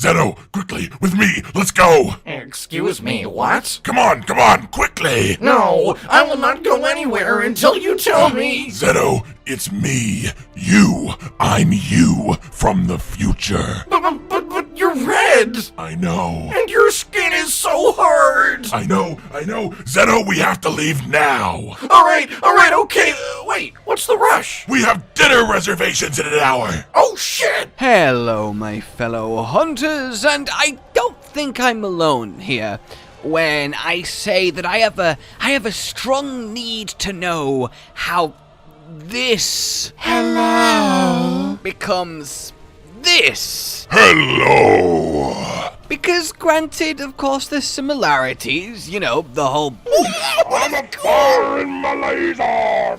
Zeno, quickly, with me, let's go! Excuse me, what? Come on, quickly! No, I will not go anywhere until you tell me. Zeno, it's me, you. I'm you from the future. But you're red. I know. And your skin is so hard. I know. Zeno, we have to leave now. All right, okay. Wait, what's the rush? We have dinner reservations in an hour. Oh, shit. Hello, my fellow hunters, and I don't think I'm alone here when I say that I have a strong need to know how this becomes this. Hello. Because granted, of course, there's similarities, you know, the whole I'm a fire in my laser.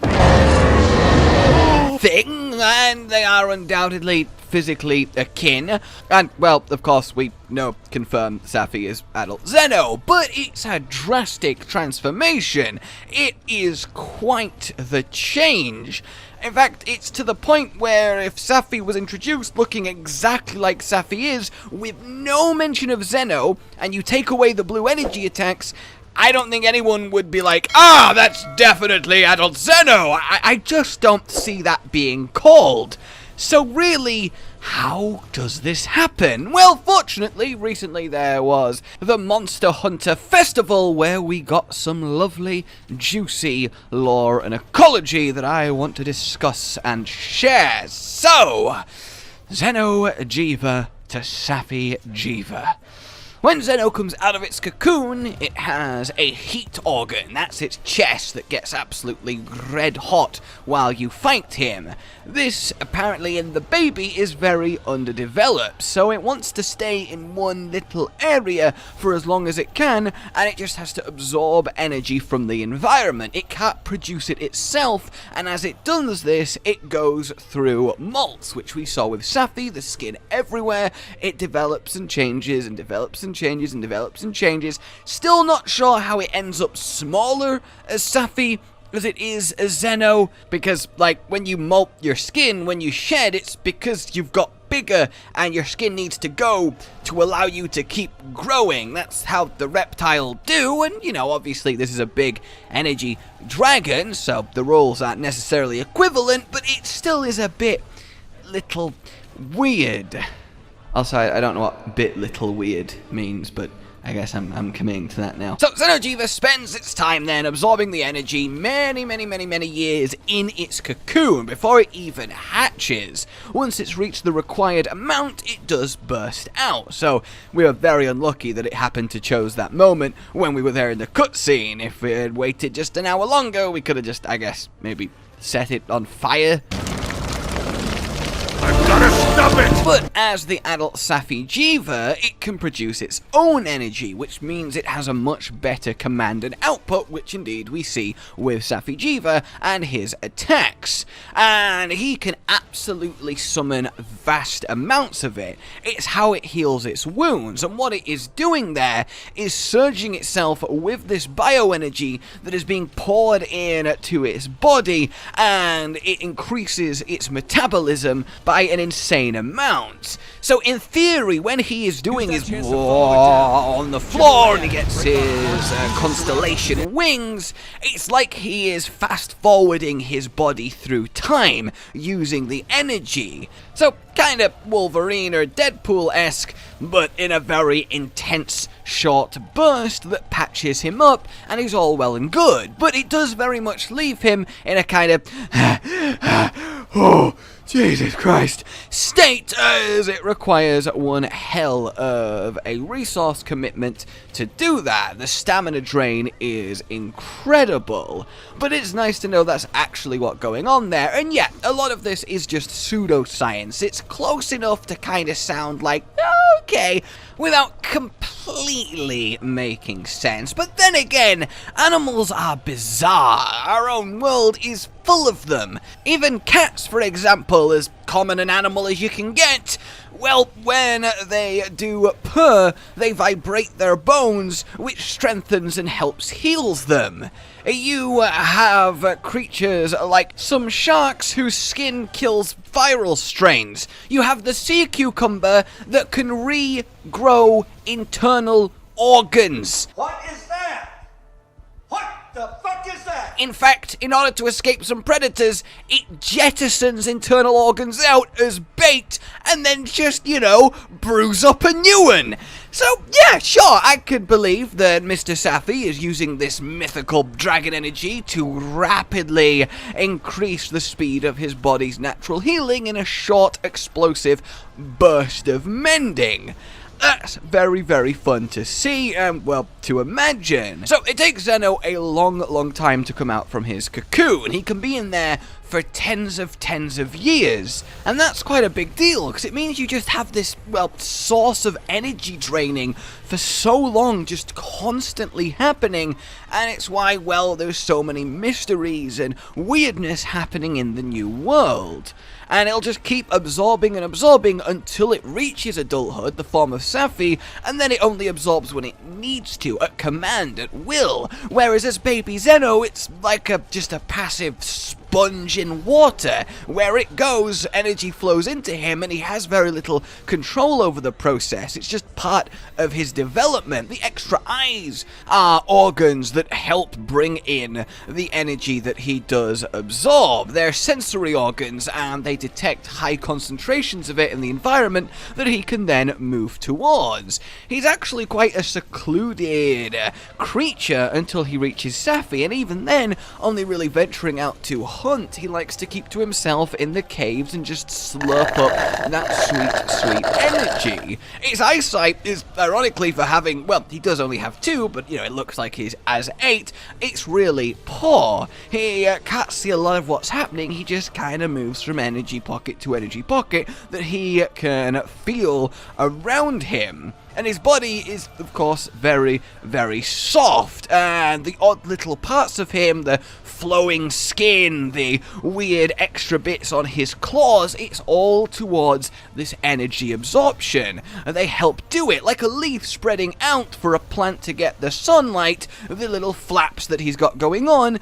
thing, and they are undoubtedly physically akin, and, well, of course, we know, confirmed, Safi is adult Zeno, but it's a drastic transformation. It is quite the change. In fact, it's to the point where if Safi was introduced looking exactly like Safi is, with no mention of Zeno, and you take away the blue energy attacks, I don't think anyone would be like, that's definitely adult Zeno. I just don't see that being called. So really, how does this happen? Well, fortunately, recently there was the Monster Hunter Festival where we got some lovely, juicy lore and ecology that I want to discuss and share. So, Xeno'jiiva to Safi'jiiva. When Zeno comes out of its cocoon, it has a heat organ. That's its chest that gets absolutely red hot while you fight him. This, apparently in the baby, is very underdeveloped, so it wants to stay in one little area for as long as it can, and it just has to absorb energy from the environment. It can't produce it itself, and as it does this, it goes through molts, which we saw with Safi, the skin everywhere. It develops and changes and develops and changes and develops and changes. Still not sure how it ends up smaller as Safi as it is as Zeno, because like when you molt your skin, when you shed, it's because you've got bigger and your skin needs to go to allow you to keep growing. That's how the reptile do, and you know, obviously this is a big energy dragon, so the rules aren't necessarily equivalent, but it still is a bit little weird. Also, I don't know what bit little weird means, but I guess I'm committing to that now. So, Xeno'jiiva spends its time then absorbing the energy many years in its cocoon before it even hatches. Once it's reached the required amount, it does burst out. So, we were very unlucky that it happened to choose that moment when we were there in the cutscene. If we had waited just an hour longer, we could have just, I guess, maybe set it on fire. I've gotta stop it! But as the adult Safi'jiiva, it can produce its own energy, which means it has a much better command and output, which indeed we see with Safi'jiiva and his attacks. And he can absolutely summon vast amounts of it. It's how it heals its wounds, and what it is doing there is surging itself with this bioenergy that is being poured in to its body, and it increases its metabolism by an insane amount. So in theory, when he is doing his on the floor and he gets his constellation wings, it's like he is fast forwarding his body through time using the energy. So kind of Wolverine or Deadpool-esque, but in a very intense short burst that patches him up, and he's all well and good. But it does very much leave him in a kind of oh, Jesus Christ state, as it requires one hell of a resource commitment to do that. The stamina drain is incredible, but it's nice to know that's actually what's going on there. And yeah, a lot of this is just pseudoscience. It's close enough to kind of sound like okay, without completely making sense. But then again, animals are bizarre. Our own world is full of them. Even cats, for example, as common an animal as you can get, well, when they do purr, they vibrate their bones, which strengthens and helps heals them. you have creatures like some sharks whose skin kills viral strains. You have the sea cucumber that can regrow internal organs. What is that? What the fuck is that? In fact, in order to escape some predators, it jettisons internal organs out as bait and then just, brews up a new one. So, yeah, sure, I could believe that Mr. Safi is using this mythical dragon energy to rapidly increase the speed of his body's natural healing in a short, explosive burst of mending. That's very, very fun to see and, well, to imagine. So, it takes Xeno a long time to come out from his cocoon. He can be in there for tens of years. And that's quite a big deal, because it means you just have this, well, source of energy draining for so long, just constantly happening. And it's why, well, there's so many mysteries and weirdness happening in the new world. And it'll just keep absorbing and absorbing until it reaches adulthood, the form of Safi, and then it only absorbs when it needs to, at command, at will. Whereas as baby Xeno, it's like just a passive sponge in water. Where it goes, energy flows into him, and he has very little control over the process. It's just part of his development. The extra eyes are organs that help bring in the energy that he does absorb. They're sensory organs, and they detect high concentrations of it in the environment that he can then move towards. He's actually quite a secluded creature until he reaches Safi, and even then, only really venturing out to hunt. He likes to keep to himself in the caves and just slurp up that sweet energy. His eyesight is, ironically, for having, well, he does only have 2, but, it looks like he has 8. It's really poor. He can't see a lot of what's happening. He just kind of moves from energy pocket to energy pocket that he can feel around him. And his body is, of course, very, very soft, and the odd little parts of him, the flowing skin, the weird extra bits on his claws, it's all towards this energy absorption. And they help do it, like a leaf spreading out for a plant to get the sunlight, the little flaps that he's got going on.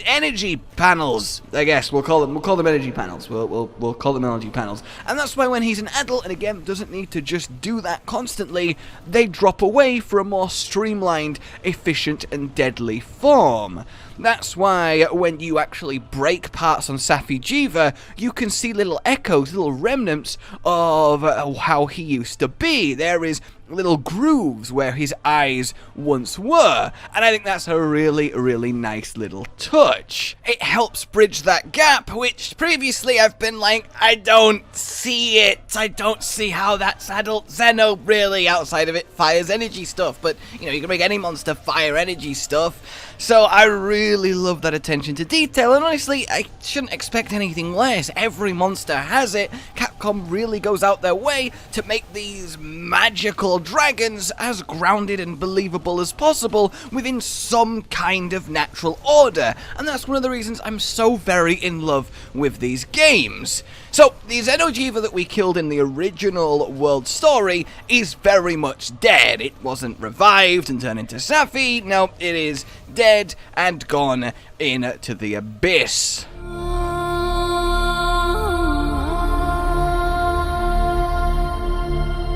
Energy panels, I guess we'll call them energy panels. We'll call them energy panels, and that's why when he's an adult, and again doesn't need to just do that constantly, they drop away for a more streamlined, efficient, and deadly form. That's why when you actually break parts on Safi'jiiva, you can see little echoes, little remnants of how he used to be. There is little grooves where his eyes once were, and I think that's a really, really nice little touch. It helps bridge that gap, which previously I've been like, I don't see it. I don't see how that's adult Xeno really, outside of it fires energy stuff, but you can make any monster fire energy stuff. So I really love that attention to detail, and honestly, I shouldn't expect anything less. Every monster has it. Capcom really goes out their way to make these magical dragons as grounded and believable as possible within some kind of natural order, and that's one of the reasons I'm so very in love with these games. So, the Xeno'jiiva that we killed in the original world story is very much dead. It wasn't revived and turned into Safi. No, it is dead and gone into the abyss.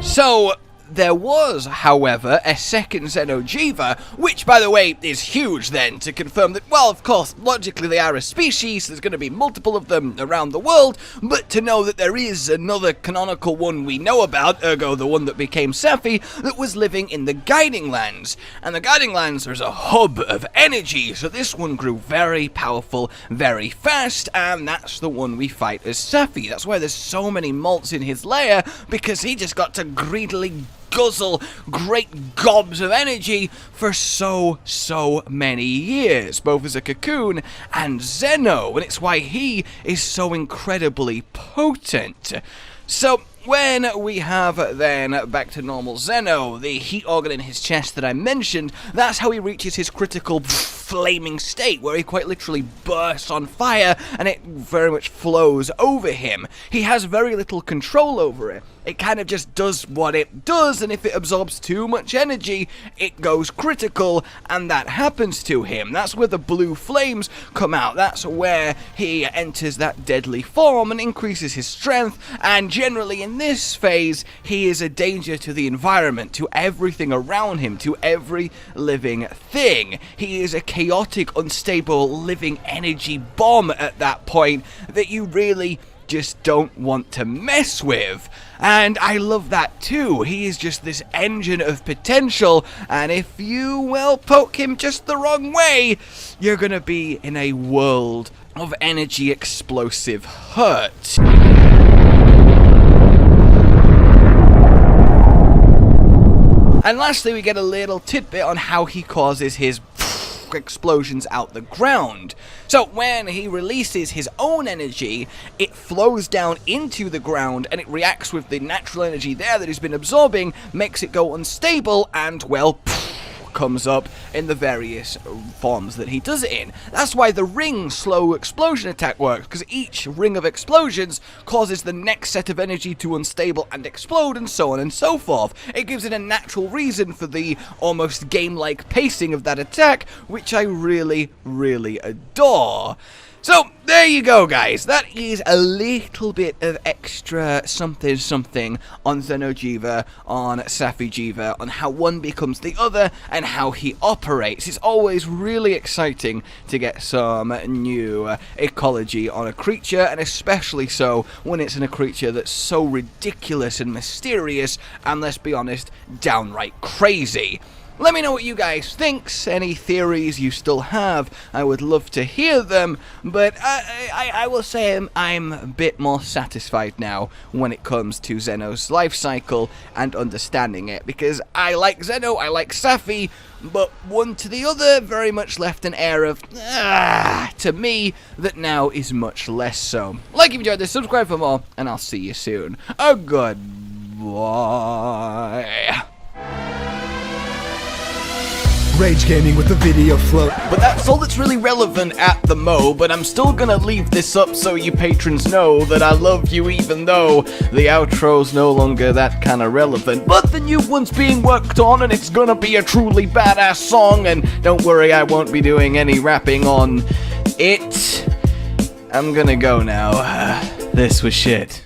So, there was, however, a second Xeno'jiiva, which, by the way, is huge then, to confirm that, well, of course, logically they are a species, there's going to be multiple of them around the world, but to know that there is another canonical one we know about, ergo the one that became Safi, that was living in the Guiding Lands. And the Guiding Lands is a hub of energy, so this one grew very powerful, very fast, and that's the one we fight as Safi. That's why there's so many molts in his lair, because he just got to greedily guzzle great gobs of energy for so many years, both as a cocoon and Xeno, and it's why he is so incredibly potent. So, when we have then back to normal Xeno, the heat organ in his chest that I mentioned, that's how he reaches his critical flaming state, where he quite literally bursts on fire and it very much flows over him. He has very little control over it. it kind of just does what it does, and if it absorbs too much energy, it goes critical, and that happens to him. That's where the blue flames come out. That's where he enters that deadly form and increases his strength, and generally in this phase, he is a danger to the environment, to everything around him, to every living thing. He is a chaotic, unstable, living energy bomb at that point that you really just don't want to mess with. And I love that too. He is just this engine of potential, and if you, well, poke him just the wrong way, you're gonna be in a world of energy explosive hurt. And lastly, we get a little tidbit on how he causes his explosions out the ground. So when he releases his own energy, it flows down into the ground and it reacts with the natural energy there that he's been absorbing, makes it go unstable, and, well, comes up in the various forms that he does it in. That's why the ring slow explosion attack works, because each ring of explosions causes the next set of energy to unstable and explode, and so on and so forth. It gives it a natural reason for the almost game-like pacing of that attack, which I really, really adore. So, there you go, guys. That is a little bit of extra something on Xeno'jiiva, on Safi'jiiva, on how one becomes the other, and how he operates. It's always really exciting to get some new ecology on a creature, and especially so when it's in a creature that's so ridiculous and mysterious, and, let's be honest, downright crazy. Let me know what you guys think, any theories you still have. I would love to hear them, but I will say I'm a bit more satisfied now when it comes to Xeno's life cycle and understanding it, because I like Xeno, I like Safi, but one to the other very much left an air of, to me, that now is much less so. Like if you enjoyed this, subscribe for more, and I'll see you soon. Goodbye. Rage Gaming with the video float. But that's all that's really relevant at the mo, but I'm still gonna leave this up so you patrons know that I love you, even though the outro's no longer that kind of relevant. But the new one's being worked on, and it's gonna be a truly badass song, and don't worry, I won't be doing any rapping on it. I'm gonna go now. This was shit.